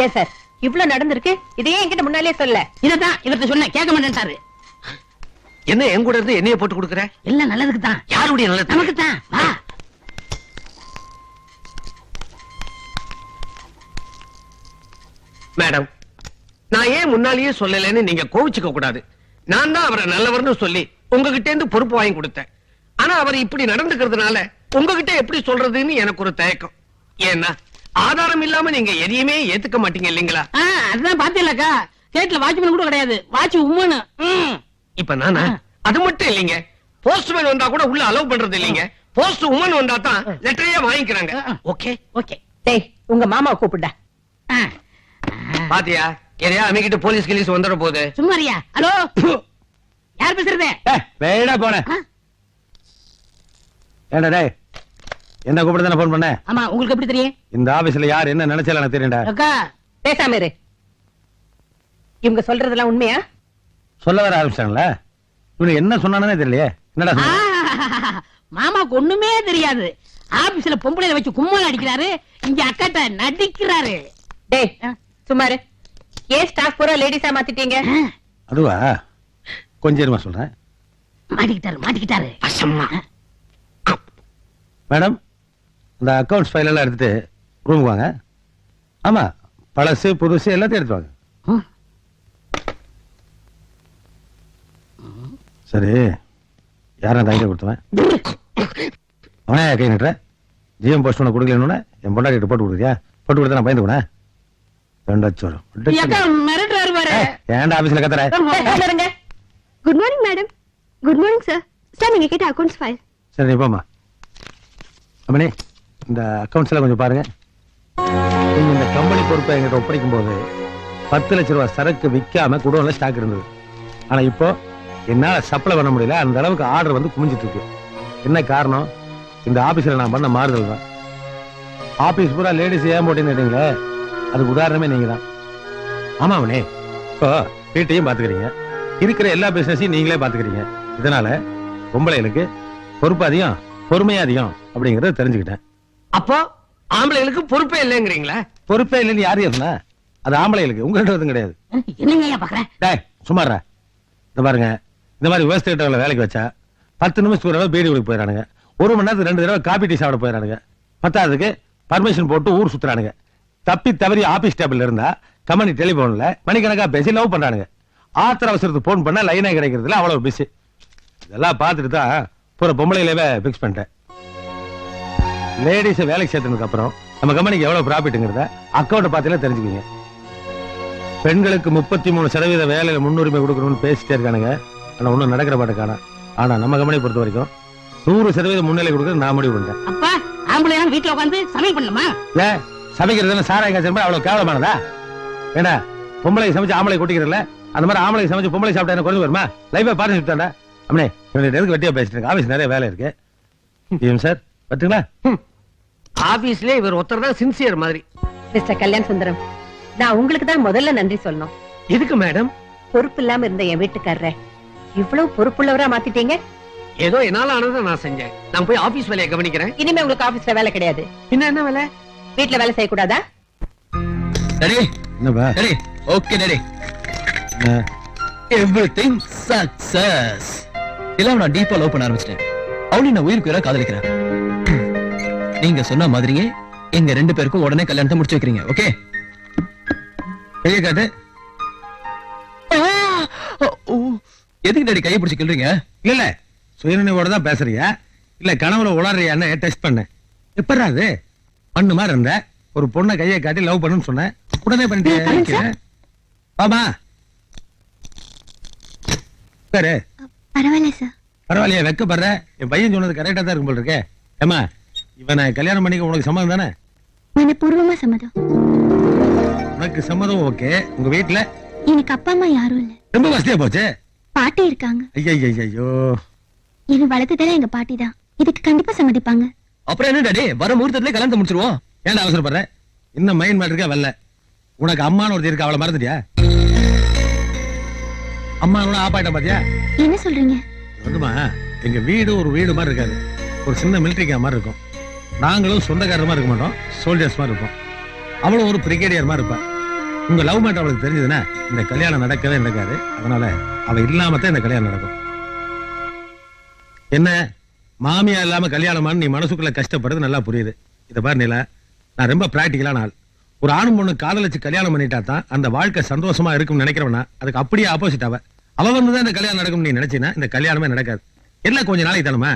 ஏன் சார் இவ்ளோ நடந்திருக்கு? இதையே என்கிட்ட முன்னாலே சொல்ல. இததான் இவர்கிட்ட சொன்ன கேட்க மாட்டேன்ட்டாரு. என்ன என் கூட இருந்து என்னைய போட்டு கொடுக்குற? எல்லாம் நல்லதுக்கு தான். யாருடைய நல்லது? நமக்கு தான். வா. மேடம், நான் ஏன் முன்னாலேயே சொல்லலன்னு நீங்க கோவிச்சுக்க கூடாது. நான் தான் அவரை நல்லவர்னு சொல்லி உங்ககிட்ட இருந்து பொறுப்பு வாங்கி கொடுத்தேன். ஆனா அவர் இப்படி நடந்துக்கிறதுனால உங்ககிட்ட எப்படி சொல்றதுன்னு எனக்கு ஒரு தயக்கம். ஏன்னா ஆதாரம் இல்லாம நீங்க எதையுமே ஏத்துக்க மாட்டீங்க இல்லீங்களா? அதுதான் பாத்தீங்களாக்கா, கேட்ல வாட்ச்மேன் கூட கிடையாது, வாட்ச் உம்மனு. இப்ப நானா? அது மட்டும் இல்லைங்க, போஸ்ட்மேன் வந்தா கூட உள்ள அலோவ் பண்றது இல்லைங்க. போஸ்ட் உமன் வந்தா தான் லெட்டரையே வாங்கிக்கிறாங்க. Okay okay. டேய் உங்க மாமாவை கூப்பிடா. பாத்தியா, எதையா அமைக்கிட்டு போலீஸ் கிலீஸ் வந்துட போகுது. சும்மாரியா? ஹலோ, யார் பேசுறது? வேடா போன. ஏண்டா டேய், என்ன கூப்பிட்டு தானே போன் பண்ண? ஆமா, உங்களுக்கு எப்படி தெரியும்? இந்த ஆபீஸ்ல யார் என்ன நினைச்சாலும் எனக்கு தெரியும்டா. அக்கா பேசாம இரு. இவங்க சொல்றதெல்லாம் உண்மையா? சொல்ல வர ஆரம்பிச்சாங்களா? இவனு என்ன சொன்னானே தெரியலையே. என்னடா சொன்ன? மாமாக்கு ஒண்ணுமே தெரியாது. ஆபீஸ்ல பொம்பளையில வச்சு கும்மல அடிக்கிறாரு, இங்க அக்காட்ட நடிக்கிறாரு. டேய் சுமாரு, ஏன் ஸ்டாஃப் பூரா லேடிஸா மாத்திட்டீங்க? அதுவா, கொஞ்சம் இருமா சொல்றேன். மாட்டிக்கிட்டாரு. மேடம், இந்த அக்கவுண்ட்ஸ் ஃபைல் எல்லாம் எடுத்துட்டு ரூமுக்கு வாங்க. ஆமா, பழசு புதுசு எல்லாத்தையும் எடுத்து வாங்க. சரி, யாரும் அந்த ஐடியா கொடுத்தவன்? அவனே கை நிட்டுற. ஜிஎம் போஸ்ட் ஒன்று கொடுக்கலன்னு என் பொண்டாட்டிட்டு போட்டு கொடுக்குறியா? போட்டு கொடுத்தா நான் பயந்து போனேன். ஏன்டா ஆபீஸ்ல கத்துற? Good morning madam. Good morning sir. Sir நீங்க கேட்ட அக்கவுண்ட்ஸ் ஃபைல். சரி நீ போமா. அம்மணி, இந்த அக்கவுண்ட்ஸ் எல்லாம் கொஞ்சம் பாருங்க. நீங்க இந்த கம்பெனி பொறுப்பை எங்கிட்ட ஒப்படைக்கும் போது 10 லட்சம் ரூபாய் சரக்கு விற்காம குடோன்ல ஸ்டாக் இருந்தது. ஆனா இப்போ என்னால சப்ளை பண்ண முடியல. அந்த அளவுக்கு ஆர்டர் வந்து குமிஞ்சிட்டு இருக்கு. என்ன காரணம்? இந்த ஆபீஸ்ல நான் பண்ண மாறுதல் தான். ஆபீஸ் பூரா லேடிஸ் ஏன் போட்டேன்னு கேட்டீங்களே, அதுக்கு உதாரணமே நீங்க தான். ஆமா அவனே, இப்போ வீட்டையும் பாத்துக்கிறீங்க, இருக்கிற எல்லா பிசினஸையும் நீங்களே பாத்துக்கிறீங்க. இதனால பொம்பளைகளுக்கு பொறுப்பு அதிகம், பொறுமையா அதிகம் அப்படிங்கறத தெரிஞ்சுக்கிட்டேன். அப்போ ஆம்பளைகளுக்கு பொறுப்பே இல்லைங்கிறீங்களா? பொறுப்பே இல்லைன்னு யாரு சொன்னா? அது ஆம்பளைகளுக்கு, உங்கள்கிட்ட எதுவும் கிடையாது. என்னங்க பாக்குறேன்? டேய் சும்மாறா. இந்த பாருங்க, இந்த மாதிரி விவசாயிட்டவங்களை வேலைக்கு வச்சா 10 நிமிஷத்துக்கு ஒரு தடவை பீடி குடிக்க போயிடறானுங்க. 1 மணி நேரத்துக்கு 2 தடவை காபி டீ சாப்பிட போயிடறானுங்க. பத்தாவதுக்கு பர்மிஷன் போட்டு ஊர் சுத்துறானுங்க. தப்பி தவறி ஆபீஸ் டேபிள் இருந்தா கம்பெனி டெலிபோன்ல மணிக்கணக்கா பேசி லவ் பண்றானுங்க. ஆத்திர அவசரத்துக்கு போன் பண்ணா லைனே கிடைக்கிறதுல அவ்வளவு பிஸி. இதெல்லாம் பார்த்துட்டு தான் பூரா பொம்பளைகளே பிக்ஸ் பண்ணிட்டேன். லேடிஸை வேலைக்கு சேர்த்ததுக்கு அப்புறம் நம்ம கம்பெனிக்கு எவ்வளவு ப்ராஃபிட்ங்கிறத அக்கௌண்ட் பார்த்தாலே தெரிஞ்சுக்கீங்க. பெண்களுக்கு 33% வேலையில முன்னுரிமை கொடுக்கணும்னு பேசிட்டே இருக்கானுங்க. ஆனா ஒன்னும் நடக்கிற பாட்டு காணா. ஆனா நம்ம கம்பெனியை பொறுத்த வரைக்கும் 100% முன்னிலை கொடுக்க நான் முடிவு பண்ணிட்டேன். அப்பா, ஆம்பளை வீட்டுல உட்காந்து சமையல் பண்ணலாமா? ஏன் சமைக்கிறது சாராய காய்ச்சல் அவ்வளவு கேவலமானதா? ஏன்னா பொம்பளை சமைச்சு ஆம்பளை கொட்டிக்கிறல, அந்த மாதிரி ஆம்பளை சமைச்சு பொம்பளை சாப்பிட்டா என்ன குறைஞ்சு வருமா? லைஃபா பாரு சுத்தாண்டா. அம்மனே, இவனுக்கு எதுக்கு வெட்டியா பேசிட்டு இருக்கு? ஆபீஸ் நிறைய வேலை இருக்கு. சார் பத்துங்களா? ஆபீஸ்ல இவர் ஒருத்தர் தான் சின்சியர் மாதிரி. மிஸ்டர் கல்யாண் சுந்தரம், நான் உங்களுக்கு தான் முதல்ல நன்றி சொல்லணும். எதுக்கு மேடம்? பொறுப்பு இல்லாம இருந்த என் வீட்டுக்காரரை இவ்வளவு பொறுப்புள்ளவரா மாத்திட்டீங்க. ஏதோ என்னால ஆனதை நான் செஞ்சேன். நான் போய் ஆபீஸ் வேலையை கவனிக்கிறேன். இனிமே உங்களுக்கு ஆபீஸ்ல வேலை கிடையாது. என்ன வேலை? வீட்டுல வேலை செய்யக்கூடாதா? Okay daddy, everything success. எல்லாம் நான் டீப்பா லவ் பண்ண ஆரம்பிச்சிட்டேன். அவளையும் நான் உயிருக்கு உயிரா காதலிக்கிறேன். நீங்க சொன்ன மாதிரியே எங்க 2 பேருக்கும் உடனே கல்யாணத்தை முடிச்சு வைக்கிறீங்க. ஓகே? கையை காட்டு. எதுக்கு டாடி கையை பிடிச்சு கிள்றீங்க? இல்ல சுயநினைவோட தான் பேசுறியா இல்ல கனவுல உளறியான்னு டெஸ்ட் பண்ணேன். எப்படா அது பண்ணு மாதிரி இருந்த ஒரு பொண்ணை கையை காட்டி லவ் பண்ணுன்னு சொன்னேன், உடனே பண்ணிட்டேன். ஆமா சரி பரவாயில்ல சார். பரவாயில்லையா? வெக்கப்படுற? என் பையன் சொன்னது கரெக்டா தான் இருக்கும் போல இருக்கே. ஏமா, இவனை கல்யாணம் பண்ணிக்க உனக்கு சம்மதம் தானே? மனப்பூர்வமா சம்மதம். உனக்கு சம்மதம் ஓகே. உங்க வீட்டுல எனக்கு அப்பா அம்மா யாரும் இல்ல. ரொம்ப வசதியா போச்சு. பாட்டி இருக்காங்க. ஐயோ, இது வளர்த்ததெல்லாம் எங்க பாட்டி தான். இதுக்கு கண்டிப்பா சம்மதிப்பாங்க. அப்புறம் என்ன டாடி, வர முகூர்த்தத்துல கல்யாணத்தை முடிச்சிருவோம். ஏன்டா அவசரப்படுற? இன்னும் மைண்ட் மேட்டருக்கே வரல. உனக்கு அம்மான்னு ஒருத்தி இருக்கு, அவளை மறந்துட்டியா? அம்மா ஆப்பாயிட்ட பாத்தியா? என்ன சொல்றீங்க? வந்துமா, எங்க வீடு ஒரு வீடு மாதிரி இருக்காது, ஒரு சின்ன மிலிட்டரி கேம்ப் மாதிரி இருக்கும். நாங்களும் சொந்தக்காரர் மாதிரி இருக்க மாட்டோம், சோல்ஜர்ஸ் மாதிரி இருப்போம். அவளும் ஒரு பிரிகேடியர் மாதிரி இருப்பா. உங்க லவ் மேட்டர் அவளுக்கு தெரிஞ்சதுன்னா இந்த கல்யாணம் நடக்கவே நடக்காது. அதனால அவ இல்லாம தான் இந்த கல்யாணம் நடக்கும். என்ன மாமியா இல்லாம கல்யாணமான்னு நீ மனசுக்குள்ள கஷ்டப்படுறது நல்லா புரியுது. இத பாரு நிலா, நான் ரொம்ப பிராக்டிகலான ஆள். ஒரு ஆணும் பொண்ணு காதலிச்சு கல்யாணம் பண்ணிட்டா தான் அந்த வாழ்க்கை சந்தோஷமா இருக்கும்னு நினைக்கிறவனா அதுக்கு அப்படியே ஆப்போசிட் அவ வந்துதான் இந்த கல்யாணம் நடக்கும் நீ நினைச்சினா இந்த கல்யாணமே நடக்காது. எல்லாம் கொஞ்ச நாளைக்கு தானுமா,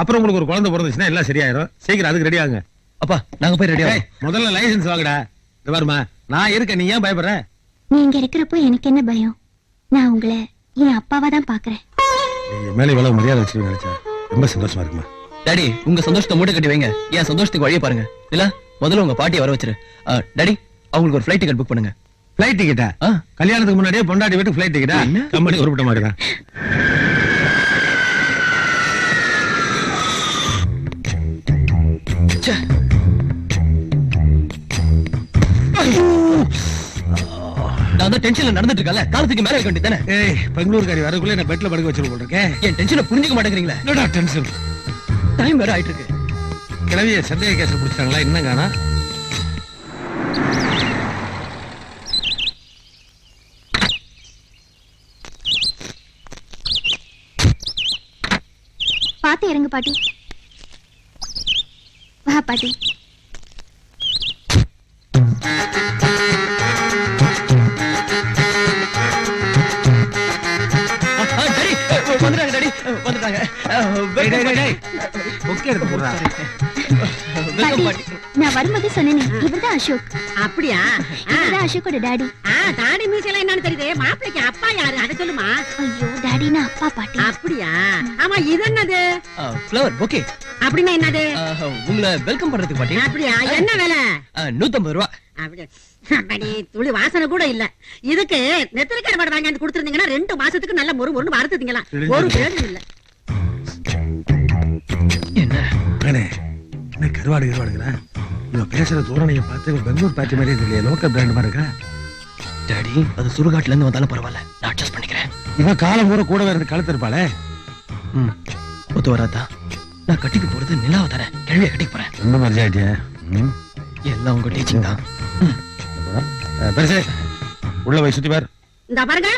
அப்புறம் உங்களுக்கு ஒரு குழந்தை பிறந்துச்சுன்னா எல்லாம் சரியாயிரும். சீக்கிரம் அதுக்கு ரெடி ஆகுங்க. அப்பா நாங்க போய் ரெடியா? முதல்ல லைசன்ஸ் வாங்கடா. இது பாருமா, நான் இருக்கேன், நீ ஏன் பயப்படுற? நீங்க இருக்கிறப்போ எனக்கு என்ன பயம்? நான் உங்களை என் அப்பாவா தான் பாக்குறேன். மேலே இவ்வளவு மரியாதை வச்சு நினைச்சேன். ரொம்ப சந்தோஷமா இருக்குமா? டாடி உங்க சந்தோஷத்தை மூட்டை கட்டி வைங்க, என் சந்தோஷத்துக்கு வழியை பாருங்க. இல்ல முதல்ல உங்க பாட்டியை வர வச்சிரு. டாடி அவங்களுக்கு ஒரு ஃபிளைட் டிக்கெட் புக் பண்ணுங்க. பிளைட் டிக்கெட்டா? கல்யாணத்துக்கு முன்னாடியே பொண்டாட்டி வீட்டுக்கு பிளைட் டிக்கெட்டா? கம்பெனி உருப்பிட்ட மாதிரி தான். நான் தான் டென்ஷன்ல நடந்துட்டு இருக்கல, காலத்துக்கு மேல வைக்க வேண்டியதானே? ஏய், பெங்களூர்காரி வரக்குள்ள என்ன பெட்ல படுக்க வச்சிருக்க போல இருக்கேன். என் டென்ஷனை புரிஞ்சுக்க மாட்டேங்கிறீங்களா? என்னடா டென்ஷன்? டைம் வேற ஆயிட்டு இருக்கு. கிளவிய சந்தேக கேஸ் பிடிச்சாங்களா? இன்னும் காணா? பாத்து இறங்கு பாட்டி. வா பாட்டி. வந்துட்டாங்க டாடி, வந்துட்டாங்க. புக் எடுத்து போடுறா. வெல்கம் பாட்டி, பாட்டி. நான் வரும்போது சொன்னேனே, இவர்தான் அசோக். அப்படியா? இவர்தான் அசோக்கோட டாடி. தாடி மீசையில என்னன்னு தெரியுது. மாப்பிளைக்கு அப்பா யாரு அதை சொல்லுமா. ஐயோ, டாடினா அப்பா பாட்டி. அப்படியா? ஆமா, இது என்னது? Flower okay. அப்படின்னா என்னது? உங்களை வெல்கம் பண்றதுக்கு பாட்டி. அப்படியா? என்ன வேலை? 150 ரூபா. அப்படியே அப்படி துளி வாசனை கூட இல்ல. இதுக்கு நெத்திலி கருவாடு வாங்கி கொடுத்துருந்தீங்கன்னா 2 மாசத்துக்கு நல்ல மொறு வறுத்துட்டீங்களா. ஒரு பேரும் இல்ல. என்ன என்ன கருவாடுங்கிறா? இவன் பேசுற தோரணையை பார்த்து பெங்களூர் பாட்டி மாதிரியே தெரியல, லோக்கல் பிராண்ட் மாதிரி இருக்கா. டாடி அது சுடுகாட்டுல இருந்து வந்தாலும் பரவாயில்ல, நான் அட்ஜஸ்ட் பண்ணிக்கிறேன். இவன் காலம் கூட கூட இருந்து கழுத்து இருப்பாளே. ஒத்து வராதா? நான் கட்டிக்க போறது நிலாவை தரேன், கேள்வியை கட்டிக்க போறேன். ரொம்ப மரியாதையா? எல்லாம் உங்க டீச்சிங் தான். பெருசு உள்ள போய் சுத்தி பாரு. இந்த பாருங்க,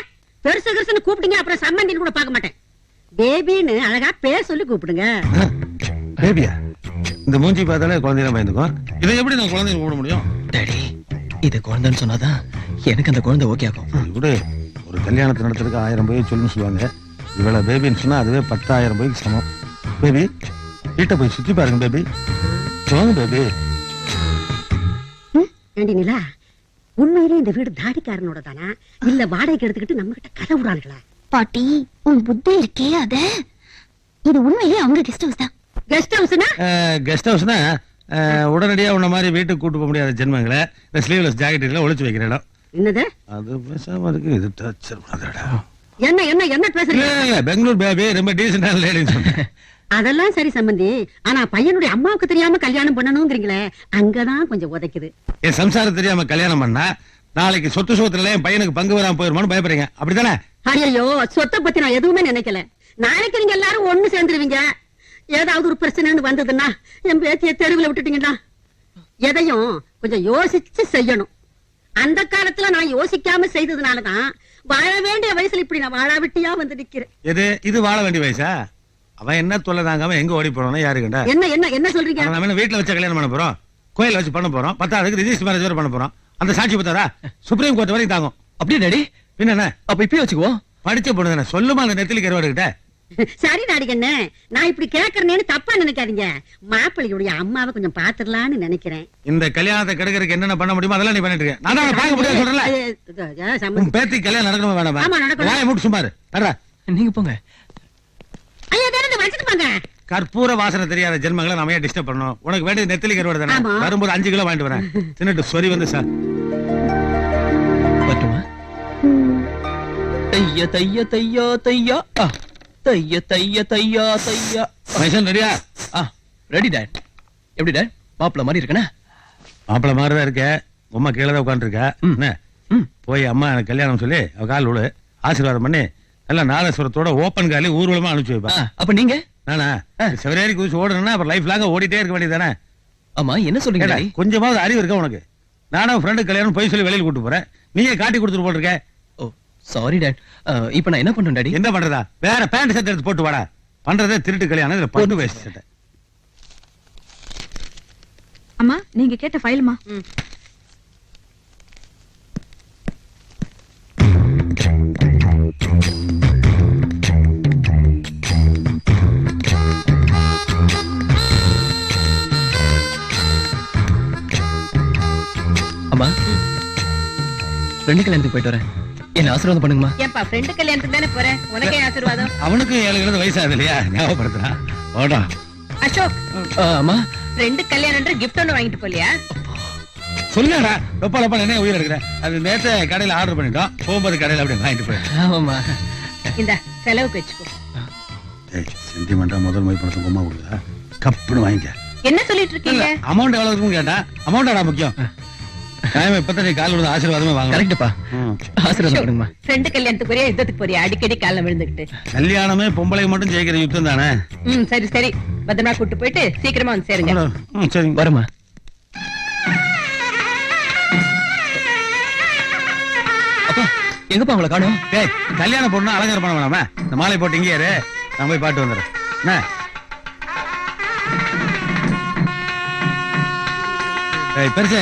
பெருசு பெருசுன்னு கூப்பிடுங்க, அப்புறம் சம்மந்தின்னு கூட பார்க்க மாட்டேன். பேபின்னு அழகா பேர் சொல்லி கூப்பிடுங்க. பேபியா? இந்த மூஞ்சி பார்த்தாலே குழந்தைய பயந்துக்கும். இதை எப்படி நான் குழந்தைய கூப்பிட முடியும்? டாடி இது குழந்தைன்னு சொன்னாதான் எனக்கு அந்த குழந்தை ஓகே ஆகும். இப்படி ஒரு கல்யாணத்தை நடத்துறதுக்கு 1000 போய் சொல்லுன்னு சொல்லுவாங்க. இவ்வளவு பேபின்னு சொன்னா அதுவே 10,000 போய்க்கு சமம். பேபி வீட்டை போய் சுத்தி பாருங்க. பேபி வாங்க பேபி. ஏண்டி நிலா, உண்மையிலே இந்த வீடு தாடிக்காரனோட தானா இல்ல வாடகைக்கு எடுத்துக்கிட்டு நம்ம கிட்ட கதை விடுறாங்களா? பாட்டி, உன் புத்தி இருக்கே அத. இது உண்மையிலேயே அவங்க கெஸ்ட் ஹவுஸ் தான். கெஸ்ட் ஹவுஸ்னா? கெஸ்ட் ஹவுஸ்னா உடனடியா உன்ன மாதிரி வீட்டுக்கு கூட்டு போக முடியாத ஜென்மங்களை இந்த ஸ்லீவ்லெஸ் ஜாக்கெட்ல ஒளிச்சு வைக்கிற இடம். என்னது அது பேசாம இருக்கு. இது டார்ச்சர் பண்ணாதடா. என்ன என்ன என்ன பேசுறீங்க? பெங்களூர் பேபி ரொம்ப டீசென்டான லேடின்னு சொன்னேன். அதெல்லாம் சரி சம்பந்தி, ஆனா பையனுடைய அம்மாவுக்கு தெரியாம கல்யாணம் பண்ணணும்ங்கறீங்களே, அங்கதான் கொஞ்சம் உதைக்குது. என் சம்சாரம் தெரியாம கல்யாணம் பண்ணா நாளைக்கு சொத்து சோத்துல என் பையனுக்கு பங்கு வராம போயிருமான்னு பயப்படுறீங்க, அப்படித்தானே? ஐயோ, சொத்தை பத்தி நான் எதுவுமே நினைக்கல. நாளைக்கு நீங்க எல்லாரும் ஒண்ணு சேர்ந்துருவீங்க. ஏதாவது ஒரு பிரச்சனைன்னு வந்ததுன்னா என் பேத்திய தெருவில் விட்டுட்டீங்கன்னா எதையும் கொஞ்சம் யோசிச்சு செய்யணும். அந்த காலத்துல நான் யோசிக்காம செய்ததுனாலதான் வாழ வேண்டிய வயசுல இப்படி நான் வாழாவிட்டியா வந்து நிக்கிறேன். இது வாழ வேண்டிய வயசா? அவன் என்ன தொல்லை தாங்காம எங்க ஓடி போறானோ யாரு கண்டா? என்ன என்ன என்ன சொல்றீங்க? நம்ம என்ன வீட்டுல வச்சு கல்யாணம் பண்ண போறோம், கோயில வச்சு பண்ண போறோம், 10ஆவதுக்கு ரிஜிஸ்டர் மேரேஜ் வேற பண்ண போறோம். அந்த சாட்சி பத்தாரா சுப்ரீம் கோர்ட் வரைக்கும் தாங்கும். அப்படியே டாடி? பின்ன என்ன, அப்ப இப்பயே வச்சுக்குவோம். படிச்ச பொண்ணு தானே, சொல்லுமா அந்த நெத்திலி கருவாடு கிட்ட. சரி நாடிகண்ணே, நான் இப்படி கேக்குறேன்னு தப்பா நினைக்காதீங்க. மாப்பிள்ளையுடைய அம்மாவை கொஞ்சம் பாத்துடலான்னு நினைக்கிறேன். இந்த கல்யாணத்தை கெடுக்கிறதுக்கு என்னென்ன பண்ண முடியுமோ அதெல்லாம் நீ பண்ணிட்டு இருக்க. நான் தான் பார்க்க முடியாது சொல்றேன். உன் பேத்தி கல்யாணம் நடக்கணுமா வேணாமா? ஆமா, நடக்கணும். வாயை மூட்டு சும்மாரு. தர்றா. நீங்க போங்க. ஐயா, திறந்து வச்சுட்டு போங்க. கற்பூர வாசனை தெரியாத ஜென்மங்களை நம்ம ஏன் டிஸ்டர்ப் பண்ணணும்? உனக்கு வேண்டிய நெத்திலி கருவாடு தானே, ஆமா. வரும்போது 5 கிலோ வாங்கிட்டு வரேன். தின்னுட்டு சொறி வந்து சார். பட்டுமா? தைய தைய தையா தையா தைய தைய தையா தையா. மைசன் ரெடியா? Ready dot. எப்படி டாட், மாப்பிள்ள மாதிரி இருக்கனா? மாப்பிள்ள மாதிரிதான் இருக்க. உமா கீழே தான் உட்காந்துருக்கா. என்ன போய் அம்மா எனக்கு கல்யாணம் சொல்லி அவ கால் விழு, ஆசீர்வாதம் பண்ணி நல்லா நாதஸ்வரத்தோட ஓப்பன் காலி ஊர்வலமா அனுப்பிச்சு வைப்பா. அப்ப நீங்க நானா செவரேறி குதிச்சு ஓடணும்னா அப்புறம் லைஃப் லாங்க ஓடிட்டே இருக்க வேண்டியதானே? ஆமா, என்ன சொல்றீங்க டாடி? கொஞ்சமாவது அறிவு இருக்கா உனக்கு? நானும் ஃப்ரெண்டு கல்யாணம் போய் சொல்லி வெளியில கூட்டு போறேன். நீயே காட்டி கொடுத்துட்டு போட்டிருக்க. ஓ சாரி டாட். இப்போ நான் என்ன பண்றேன் டாடி? என்ன பண்றதா? வேற பேண்ட் சட்டை எடுத்து போட்டு வாடா. பண்றதே திருட்டு கல்யாணம், இதுல பொண்ணு வேஸ்ட் சட்டை. அம்மா நீங்க கேட்ட ஃபைல்மா. அம்மா ஃப்ரெண்டு கல்யாணத்துக்கு போயிட்டு வரேன், என்ன ஆசீர்வாதம் பண்ணுங்கம்மா. ஏன்பா ஃப்ரெண்டு கல்யாணத்துக்கு தானே போறேன், உனக்கே ஆசீர்வாதம். அவனுக்கு 7 வயசாகுது இல்லையா, ஞாபகப்படுத்துறான். ஓடா அசோக், அம்மா ஃப்ரெண்டு கல்யாணம்ன்ற கிஃப்ட் ஒண்ணு வாங்கிட்டு போலியா? சொல்லுடா. லொப்பா லொப்பா என்ன உயிர் எடுக்கிறேன். அது நேற்று கடையில ஆர்டர் பண்ணிட்டோம், போகும்போது கடையில அப்படியே வாங்கிட்டு போயிட்டேன். ஆமாம்மா. இந்த செலவுக்கு வச்சுக்கோ. சென்டிமெண்டா முதல் மொய் பணத்தை பொம்மா கொடுக்குதா, கப்புன்னு வாங்கிக்க. என்ன சொல்லிட்டு இருக்கீங்க? அமௌண்ட் எவ்வளவு இருக்குன்னு கேட்டா, அமௌண்டா முக்கியம். இப்பதான் நீ கால் விழுந்து ஆசீர்வாதமே வாங்க. கரெக்ட்பா, ஆசீர்வாதம் பண்ணுங்கம்மா. ஃப்ரெண்டு கல்யாணத்துக்கு போறியா, யுத்தத்துக்கு போறியா? அடிக்கடி காலம் விழுந்துகிட்டு. கல்யாணமே பொம்பளை மட்டும் ஜெயிக்கிற யுத்தம் தானே. சரி சரி, பத்திரமா கூட்டு போயிட்டு சீக்கிரமா வந்து சேருங்க. சரிங்க, வரமா. அப்பா எங்கப்பா உங்களை காணோம்? டேய், கல்யாண பொண்ணு அலங்காரம் பண்ண வேணாமா? இந்த மாலை போட்டு இங்கே இரு, நான் போய் பாட்டு வந்துடுறேன். என்ன பெருசு,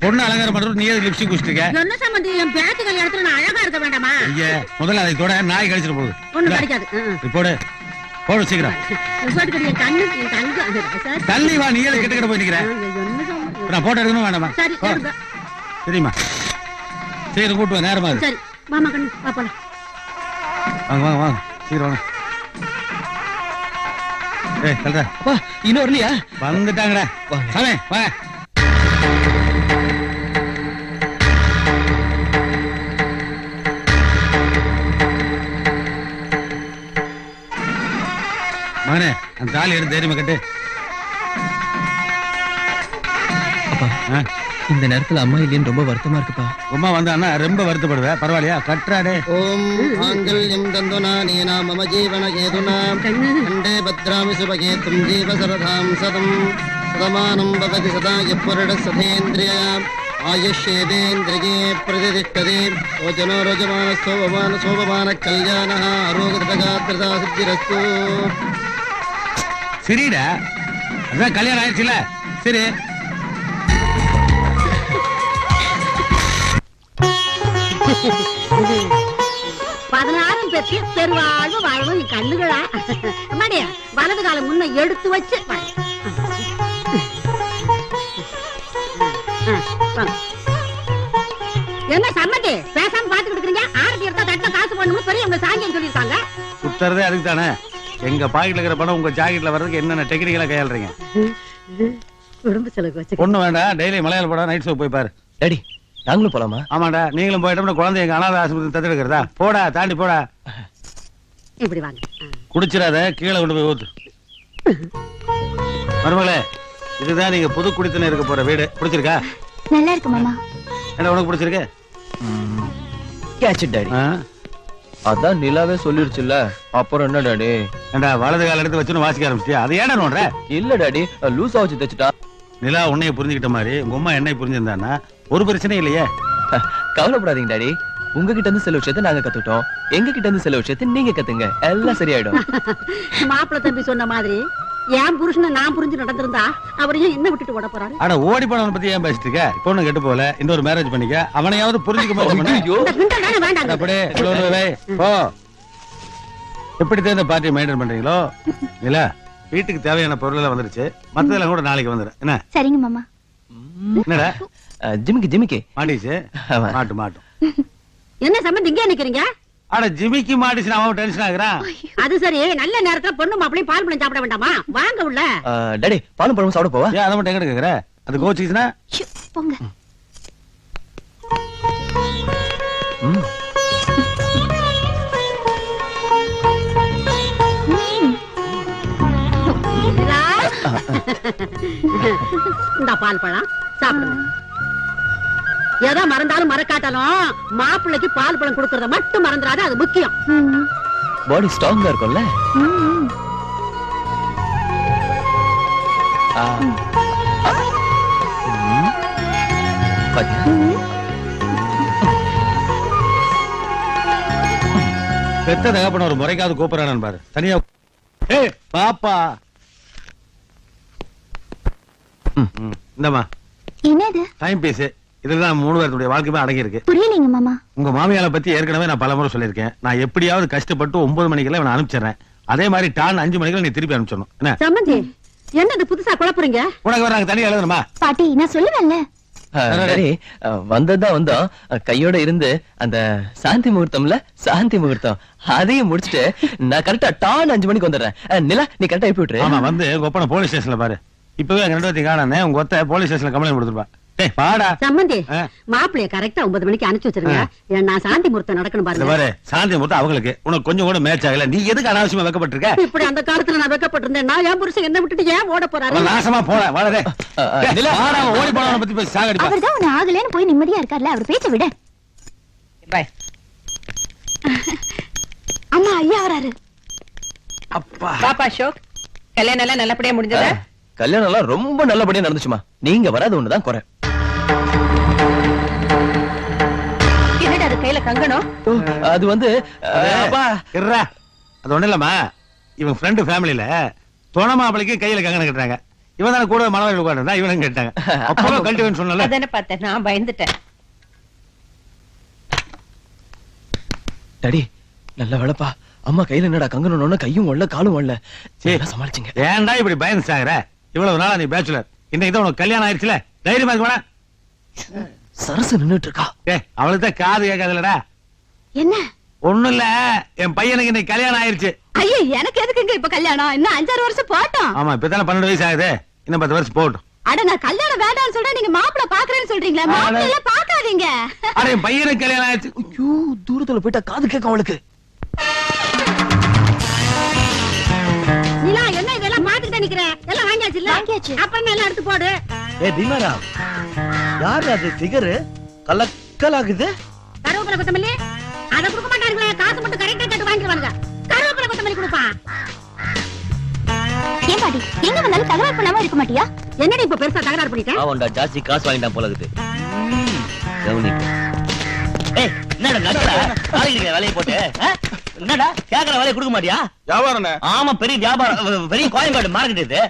பொண்ணு அலங்காரம் பண்றது நீ எதுக்கு லிப்ஸ்டிக் குடிச்சிட்டு இருக்க? என்ன சம்பந்தி, என் பேத்தி கல்யாணத்துல நான் அழகா இருக்க வேண்டாமா? ஐயா, முதல்ல அதை தொட, நாய் கழிச்சிட்டு போகுது. ஒண்ணும் கிடைக்காது. போடு போடு சீக்கிரம். என் கண்ணு என் கண்ணு தள்ளி வா, நீ எதுக்கு கிட்ட கிட்ட போய் நிக்கிற? நான் போட்டோ எடுக்கணும் வேண்டாமா? சரி எடுங்க. சரிம்மா, சீக்கிரம் கூட்டு வா, நேரமா இருக்கு. சரி மாமா கண்ணு வா போலாம். வாங்க வாங்க வாங்க, சீக்கிரம் வாங்க. ஏய் கல்றா, அப்பா இன்னும் வரலையா? வந்துட்டாங்கடா. வாங்க. சாமி வாங்க. மகனே, அந்த தாலி எடுத்து தைரியமா கட்டு. அப்பா இந்த நேரத்துல அம்மா இல்லைன்னு ரொம்ப வருத்தமா இருக்குப்பா. உமா வந்தான்னா ரொம்ப வருத்தப்படுவேன், பரவாயில்லையா? கட்டுறாடே. ஓம் ஆங்கல்யம் தந்துனா நீனா மம ஜீவன கேதுனா கண்டே பத்ராமி சுபகேதும் ஜீவ சரதாம் சதம் சதமானம் பவதி சதா யப்புரட சதேந்திரியா ஆயுஷ்யேவேந்திரியே பிரதிதிஷ்டதே ஓஜனோ ரோஜமான சோபமான கல்யாணः ஆரோக்கியதகாத்ரதா சித்திரஸ்து. சரிடா, அதான் கல்யாணம் ஆயிடுச்சுல. சரி, பதினாறும் பெற்று பெருவாழ்வு வாழணும் நீ கண்ணுகளா. அம்மாடியா, வலது காலம் முன்ன எடுத்து வச்சு வாங்க. என்ன சம்மதி பேசாம பாத்துக்கிட்டு இருக்கீங்க? ஆரத்தி எடுத்தா தட்டுல காசு போடணும்னு பெரியவங்க சாங்கியம் சொல்லிருக்காங்க. சுத்துறதே அதுக்கு தானே. எங்க பாக்கெட்ல இருக்கிற பணம் உங்க ஜாக்கெட்ல வர்றதுக்கு என்னென்ன டெக்னிக்கலா கையாளுறீங்க? குடும்ப செலவுக்கு வச்சு பொண்ணு வேண்டாம், டெய்லி மலையாள படம் நைட் ஷோ போய் பாரு. டாடி நாங்களும் போலாமா? ஆமாடா, நீங்களும் போயிட்டோம்னா குழந்தை எங்க அனாதை ஆஸ்பத்திரி தத்தெடுக்கிறதா? போடா, தாண்டி போடா. இப்படி வாங்க. குடிச்சிடாத, கீழே கொண்டு போய் ஊத்து. மருமகளே, இதுதான் நீங்க புது குடித்தன இருக்க போற வீடு. பிடிச்சிருக்கா? நல்லா இருக்கு மாமா. என்ன உனக்கு பிடிச்சிருக்கு? Catch it daddy. அதான் நிலாவே சொல்லிருச்சுல்ல, அப்புறம் என்ன டாடி? ஏண்டா வலது கால எடுத்து வச்சுன்னு வாசிக்க ஆரம்பிச்சிட்டியா? அது ஏடா நோடுற? இல்ல டாடி, லூசா வச்சு தச்சுட்டா. நிலா உன்னைய புரிஞ்சுக்கிட்ட மாதிரி உங்க அம்மா என்னை புரிஞ்சிருந்தானா ஒரு பிரச்சனை இல்லையே. கவலைப்படாதீங்க டாடி, உங்ககிட்ட இருந்து சில விஷயத்தை நாங்க கத்துட்டோம், எங்க கிட்ட இருந்து சில விஷயத்தை நீங்க கத்துங்க, எல்லாம் சரியாயிடும். மாப்பிள்ளை தம்பி சொன்ன மாதிரி என் புருஷனை நான் புரிஞ்சு நடந்திருந்தா அவரையும் என்ன விட்டுட்டு ஓட போறாரு? ஆனா ஓடி போனவனை பத்தி ஏன் பேசிட்டு இருக்க? இப்போ ஒண்ணு கெட்டு போல, இன்னொரு மேரேஜ் பண்ணிக்க. அவனையாவது புரிஞ்சுக்க மாட்டேன். ஐயோ, இந்த கிண்டல் தானே வேண்டாங்க. அப்படியே இவ்வளவு வை, போ. எப்படித்தான் இந்த பார்ட்டியை மெயின்டைன் பண்றீங்களோ? இல்ல, வீட்டுக்கு தேவையான பொருள் எல்லாம் வந்துருச்சு, மத்ததெல்லாம் கூட நாளைக்கு வந்துடும். என்ன சரிங்க மாமா. என்னடா ஜிமிக்கி மாட்டிச்சு? மாட்டும் மாட்டும். என்ன சம்பந்தம் இங்கே நிக்கிறீங்க? அட ஜிமிக்கி மாட்டிச்சு, அவன் டென்ஷன் ஆகுறான். அது சரி, நல்ல நேரத்துல பொண்ணு மாப்பிளையும் பால் பழம் சாப்பிட வேண்டாமா? வாங்க உள்ள. டாடி பாலும் பழமும் சாப்பிட போவா? ஏன் அதை மட்டும் எங்க கேக்குற? அது கோச்சிச்சுன்னா ஷு, போங்க. இந்த பால் பழம் சாப்பிடுங்க. ஏதோ மறந்தாலும் மறக்காட்டாலும் மாப்பிள்ளைக்கு பால் பழம் கொடுக்கறத மட்டும் மறந்துடாத, அது முக்கியம். பாடி ஸ்ட்ராங்கா இருக்கும்ல. பாத்தியா? பெத்த தகப்பன ஒரு முறைக்காவது கூப்பிடறானு பாரு. தனியா ஏய் பாப்பா. இந்தம்மா என்னது? Time piece. இதுதான் 3 பேருடைய வாழ்க்கையுமே அடங்கி இருக்கு. புரியலீங்க மாமா. உங்க மாமியாரை பத்தி ஏற்கனவே நான் பலமுறை சொல்லியிருக்கேன். நான் எப்படியாவது கஷ்டப்பட்டு 9 மணிக்கெல்லாம் இவனை அனுப்பிச்சிடுறேன். அதே மாதிரி டான் 5 மணிக்கெல்லாம் நீ திருப்பி அனுப்பிச்சிடணும். என்ன சம்பந்தி என்னது புதுசா குழப்புறீங்க? உனக்கு வர நாங்க தனியா எழுதணுமா? பாட்டி நான் சொல்லுவேன்ல. சரி வந்ததுதான் வந்தோம். கையோட இருந்து அந்த சாந்தி முகூர்த்தம்ல சாந்தி முகூர்த்தம் அதையும் முடிச்சுட்டு நான் கரெக்டா டான் 5 மணிக்கு வந்துடுறேன். நிலா நீ கரெக்டா எழுப்பி விட்டுரு. ஆமா வந்து உங்க ஒப்பனை போலீஸ் ஸ்டேஷன்ல பாரு. இப்பவே அங்க 2 பேத்தையும் காணானே. உங்க ஒத்த போலீஸ் ஸ்டேஷன்ல கம்ப்ளைண்ட் கொடுத்துருப்பா. டேய் பாடா. சம்பந்தி மாப்பிளைய கரெக்டா 9 மணிக்கு அனுப்பிச்சு வச்சிருங்க. நான் சாந்தி முகூர்த்தம் நடக்கணும் இந்த பாருங்க. பாரு சாந்தி முகூர்த்தம் அவங்களுக்கு. உனக்கு கொஞ்சம் கூட மேட்ச் ஆகல. நீ எதுக்கு அனாவசியமா வைக்கப்பட்டிருக்க? இப்படி அந்த காலத்துல நான் வைக்கப்பட்டிருந்தேன். நான் என் புருஷன் என்ன விட்டுட்டு ஏன் ஓட போறாரு? அவன் நாசமா போன வாடரே. வாடா ஓடி போனவன பத்தி பேசி சாகடிப்பா. அவர்தான் உன்னை ஆகலன்னு போய் நிம்மதியா இருக்கார்ல, அவர் பேச்ச விட. பாய். அம்மா ஐயா வராரு. அப்பா பாப்பா அசோக், கல்யாணம் எல்லாம் நல்லபடியா முடிஞ்சதா? கல்யாணம் எல்லாம் ரொம்ப நல்லபடியா நடந்துச்சுமா. நீங்க வராது ஒண்ணுதான் குறை. என்னடா அது கையில கங்கணம்? அது வந்து அப்பா இருடா. அது ஒண்ணு இல்லம்மா. இவன் ஃப்ரெண்டு ஃபேமிலில தொண மாப்பிளைக்கு கையில கங்கணம் கட்டுறாங்க. இவன் தானே கூட மனவர்கள் உட்கார்ந்தா இவனும் கேட்டாங்க. அப்பவே கழட்டுவேன்னு சொன்னல. அதானே பார்த்தேன், நான் பயந்துட்டேன். டாடி நல்ல வேலைப்பா. அம்மா கையில என்னடா கங்கணம், கையும் ஒல்ல காலும் ஒல்ல. சரி சமாளிச்சுங்க. ஏன்டா இப்படி பயந்து சாகுற? இவ்வளவு நாளா நீ பேச்சுலர். இன்னைக்கு தான் உனக்கு கல்யாணம் ஆயிடுச்சுல. தைரியமா இருக்க வேணா. சரசு நின்னுட்டு இருக்கா. அவளுக்கு தான் காது கேட்காதுலடா. என்ன? ஒண்ணும் இல்ல, என் பையனுக்கு இன்னைக்கு கல்யாணம் ஆயிருச்சு. ஐயோ எனக்கு எதுக்குங்க இப்ப கல்யாணம்? இன்னும் 5-6 வருஷம் போட்டோம். ஆமா இப்பதானே 12 வயசு ஆகுது. இன்னும் 10 வருஷம் போகட்டும். அட நான் கல்யாணம் வேண்டாம்னு சொல்றேன், நீங்க மாப்பிள்ளை பாக்குறேன்னு சொல்றீங்களா? மாப்பிள்ளை எல்லாம் பாக்காதீங்க. அட என் பையனுக்கு கல்யாணம் ஆயிருச்சு. ஐயோ தூரத்துல போயிட்டா காது கேட்கும் அவளுக்கு. நிலா என்ன இதெல்லாம் பாத்துக்கிட்டே நிக்கிறேன். எல்லாம் வாங்கியாச்சு இல்ல? வாங்கியாச்சு. அப்புறம் எல்லாம் எடுத்து போடு. பீமாரா யாரு அது ஃபிகர் கலக்கலாகுது? கருவேப்பிலை கொத்தமல்லி அத கொடுக்க மாட்டாங்களே. காசு மட்டும் கரெக்டா கேட்டு வாங்கிடுவாங்க. கருவேப்பிலை கொத்தமல்லி கொடுப்பான். ஏன் பாட்டி எங்க வந்தாலும் தகவல் பண்ணாம இருக்க மாட்டியா? என்னடி இப்ப பெருசா தகராறு பண்ணிட்டேன்? அவன்டா ஜாஸ்தி காசு வாங்கிட்டான் போல இருக்குது. ஏய் என்னடா நட்டா காலையில வேலையை போட்டு என்னடா கேக்குற வேலையை கொடுக்க மாட்டியா? வியாபாரம் ஆமா பெரிய வியாபாரம், பெரிய கோயம்பேடு மார்க்கெட் இது.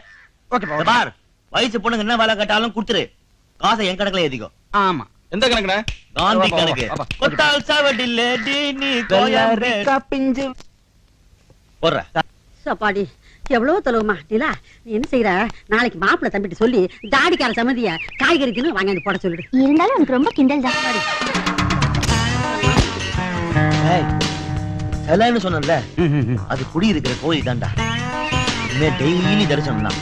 ஓகே பார், வயசு பொண்ணுங்க என்ன வேலை கேட்டாலும் கொடுத்துரு. காசை என் கணக்குல ஏத்திக்கோ. ஆமா எந்த கணக்குடா? காந்தி கணக்கு. கொட்டால் சாவடி லேடி நீ கோயம்பேடு பிஞ்சு போடுற. சப்பாடி எவ்வளவு தொலைவுமா. நிலா நீ என்ன செய்யற? நாளைக்கு மாப்பிள்ளை தம்பிட்டு சொல்லி தாடிக்கார சம்மதிய காய்கறி தின்னு வாங்கி போட சொல்லிடு. இருந்தாலும் உனக்கு ரொம்ப கிண்டல் தான். சிலைன்னு சொன்னல, அது குடி இருக்கிற கோயில் தான்டா. இனிமே டெய்லி தரிசனம் தான்.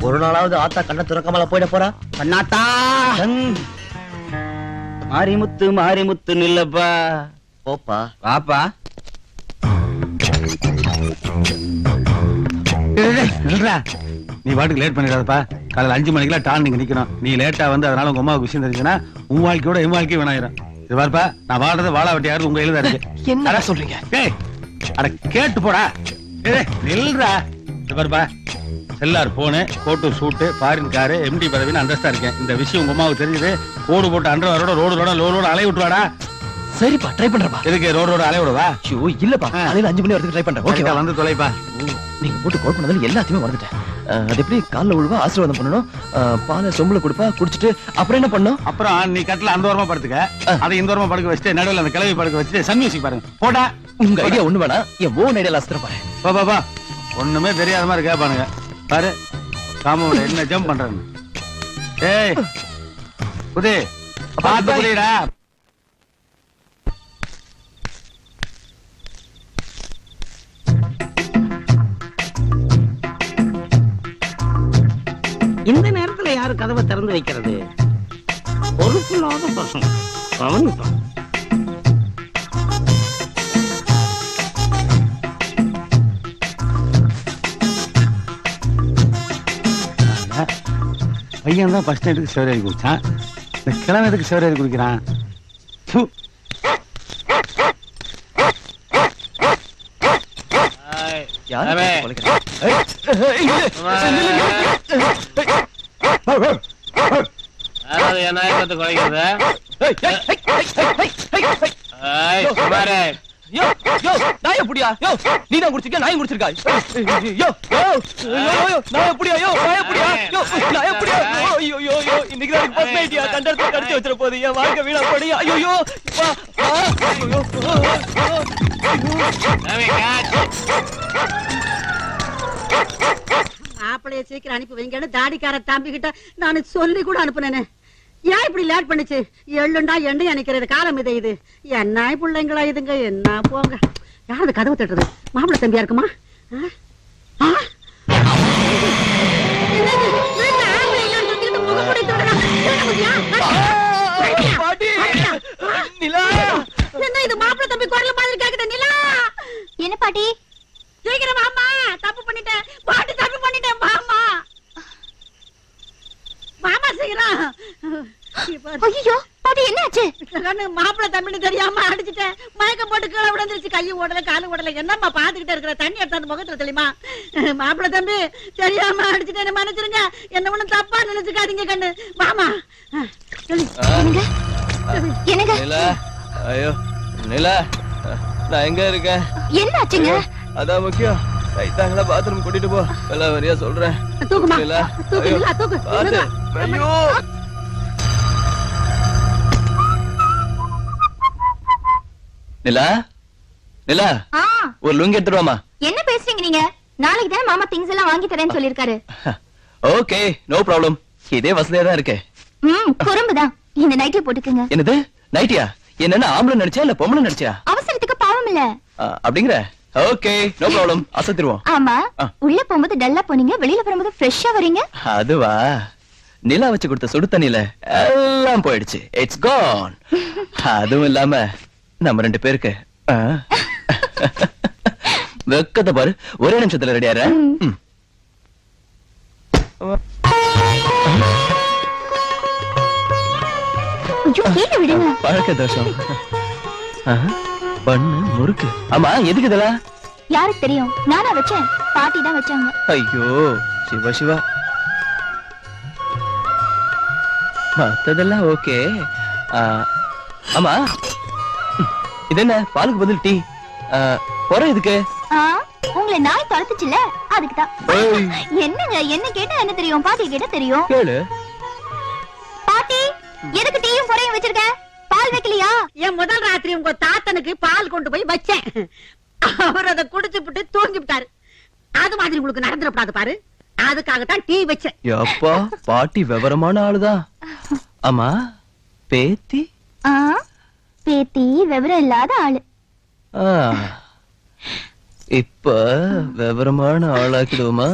ஒரு நாளாவது ஆத்தா கண்ண துறக்கமல போயிட போறா. பண்ணாத்தா மாரிமுத்து மாரிமுத்து நில்லப்பா. போப்பா பாப்பா. நீ பாட்டுக்கு லேட் பண்ணிடாதப்பா. காலையில 5 மணிக்கெல்லாம் டான் நீங்க நிக்கணும். நீ லேட்டா வந்து அதனால உங்க அம்மாவுக்கு விஷயம் தெரிஞ்சுன்னா உன் வாழ்க்கையோட என் வாழ்க்கை வீணாயிரும். இது பாருப்பா, நான் வாழ்றது வாழா வெட்டியாரு உங்க கையில தான் இருக்கு. என்ன சொல்றீங்க? ஏய் அட கேட்டு போடா. ஏய் நில்றா. இது பாருப்பா, செல்லார் போனு, கோட்டு சூட்டு, ஃபாரின் காரு, எம்டி பதவின்னு அந்தஸ்தா இருக்கேன். இந்த விஷயம் உங்க அம்மாவுக்கு தெரியுது. கோடு போட்டு அண்டரோட ரோடு லோடு அலைய விட்டுவாடா. சரிப்பா ட்ரை பண்றப்பா. எதுக்கு ரோடு அலைய விடுவா? ஐயோ இல்லப்பா, காலையில 5 மணி வரைக்கும் ட்ரை பண்றேன். ஓகே ஓகேவா? வந்து தொலைப்பா. நீங்க போட்டு கால் பண்ணதுல எல்லாத்தையுமே மறந்துட்டேன். அது எப்படி கால்ல விழுவா, ஆசீர்வாதம் பண்ணணும், பாலை சொம்புல கொடுப்பா, குடிச்சிட்டு அப்புறம் என்ன பண்ணும்? அப்புறம் நீ கட்டில அந்த ஓரமா படுத்துக்க, அதை இந்த ஓரமா படுக்க வச்சுட்டு நடுவில் அந்த கிளவி படுக்க வச்சுட்டு சன் மியூசிக் பாருங்க. போடா. உங்க ஐடியா ஒண்ணு வேணா, என் ஓன் ஐடியா லாஸ்ட் பாரு. பா ஒண்ணுமே தெரியாத மாதிரி கேட்பானுங்க பாரு. காமௌண்ட் என்ன ஜம்ப் பண்றாங்க. ஏய் புதி பாத்து புரியுடா. இந்த நேரத்துல யாரு கதவை திறந்து வைக்கிறது? பொறுப்பில்லாத பசங்க கவனிப்போம். பையன் தான் ஃபர்ஸ்ட் நைட்டுக்கு சிவரேறி குடிச்சான். இந்த கிழமை எதுக்கு சிவரேறி குடிக்கிறான்? யோ யோ நான் எப்படியா யோ நீ தான் குடிச்சிருக்க நான் குடிச்சிருக்கா யோ யோ யோ நான் எப்படியா யோ நான் எப்படியா யோ நான் எப்படியா ஐயோ யோ யோ இன்னைக்கு தான் ஃபர்ஸ்ட் நைட்யா கண்டறத கடிச்சு வச்சிர போது என் வாழ்க்கை வீணா போடியா ஐயோ யோ மாப்பிளைய சீக்கிரம் அனுப்பி வைங்கன்னு தாடிக்கார தம்பிக்கிட்ட நான் சொல்லி கூட அனுப்புனேனே. ஏன் இப்படி லேட் பண்ணுச்சு? எள்ளுண்டா எண்ணெய் அணைக்கிறது காலம் இது. இது என்ன பிள்ளைங்களா இதுங்க? என்ன போங்க. யாரது கதவு தட்டுறது? மாப்பிள்ளை தம்பியா இருக்குமா? என்ன இது மாப்பிள்ளை தம்பி குரல் மாதிரி கேக்குது? நிலா என்ன பாட்டி? சீக்கிரம் மாமா, தப்பு பண்ணிட்டேன் பாட்டி, தப்பு பண்ணிட்டேன் மாமா. மாமா சீக்கிரம். ஐயோ பாட்டி என்னாச்சு? மாப்பிள்ளை தம்பின்னு தெரியாம அடிச்சுட்டேன். மயக்கம் போட்டு கீழே விழுந்துருச்சு. கையும் ஓடல காலும் ஓடல. என்னம்மா பாத்துக்கிட்டே இருக்கிற? தண்ணி எடுத்தாந்து முகத்துல தெரியுமா? மாப்பிள்ளை தம்பி தெரியாம அடிச்சுட்டேன், மன்னிச்சிருங்க. என்ன ஒண்ணும் தப்பா நினைச்சுக்காதீங்க கண்ணு. மாமா என்னங்க? நிலா ஐயோ நிலா நான் எங்க இருக்கேன்? என்னாச்சுங்க? அதான் முக்கியம். கைத்தாங்களா பாத்ரூம் கூட்டிட்டு போ. எல்லாம் வரியா சொல்றேன். தூக்குமா, நிலா தூக்கு ஐயோ, நிலா, தூக்கு. பாத்து. ஐயோ நிலா நிலா ஒரு லுங்கி எடுத்துட்டு வாமா. என்ன பேசுறீங்க நீங்க? நாளைக்கு தானே மாமா திங்ஸ் எல்லாம் வாங்கி தரேன்னு சொல்லிருக்காரு. Okay no problem. இதே வசதியா தான் இருக்கு. குறும்புதான். இந்த நைட்டி போட்டுக்குங்க. என்னது நைட்டியா? என்னன்னா ஆம்பளை நடிச்சா இல்ல பொம்பளை நடிச்சா? அவசரத்துக்கு பாவம் இல்ல. அப்படிங்கிற ஓகே நோ ப்ராப்ளம். அசத்திடுவோம். ஆமா உள்ள போகும்போது டல்லா போனீங்க, வெளியில வரும்போது ஃப்ரெஷ்ஷா வரீங்க. அதுவா நிலா வச்சு கொடுத்த சுடு தண்ணியில எல்லாம் போயிடுச்சு. இட்ஸ் கான். அதுவும் இல்லாம நம்ம ரெண்டு பேருக்கு வெக்கத்தை பாரு. ஒரே நிமிஷத்துல ரெடியார. விடுங்க. பழக்க தோஷம். பண்ணு முறுக்கு. ஆமா எதுக்கு இதெல்லாம்? யாருக்கு தெரியும்? நானா வச்சேன். பாட்டி தான் வச்சாங்க. ஐயோ சிவா சிவா. மத்ததெல்லாம் ஓகே. ஆமா இது என்ன பாலுக்கு பதில் டீ? போற இதுக்கு? உங்களை நாய் தொலைச்சுச்சுல அதுக்குதான். என்னங்க என்ன கேட்டா என்ன தெரியும்? பாட்டி கேட்டா தெரியும். கேளு. பாட்டி எதுக்கு டீயும் பொறையும் வச்சிருக்க? பால் வைக்கலையா? என் முதல் ராத்திரி உங்க தாத்தனுக்கு பால் கொண்டு போய் வச்சேன். அவர் அதை குடிச்சுட்டு தூங்கி விட்டாரு. அது மாதிரி உங்களுக்கு நடந்துடக்கூடாது பாரு. அதுக்காகத்தான் டீ வச்சேன். அப்பா பாட்டி விவரமான ஆளுதான். ஆமா பேத்தி? பேத்தி விவரம் இல்லாத ஆளு. இப்ப விவரமான ஆளாக்கிடுவோமா?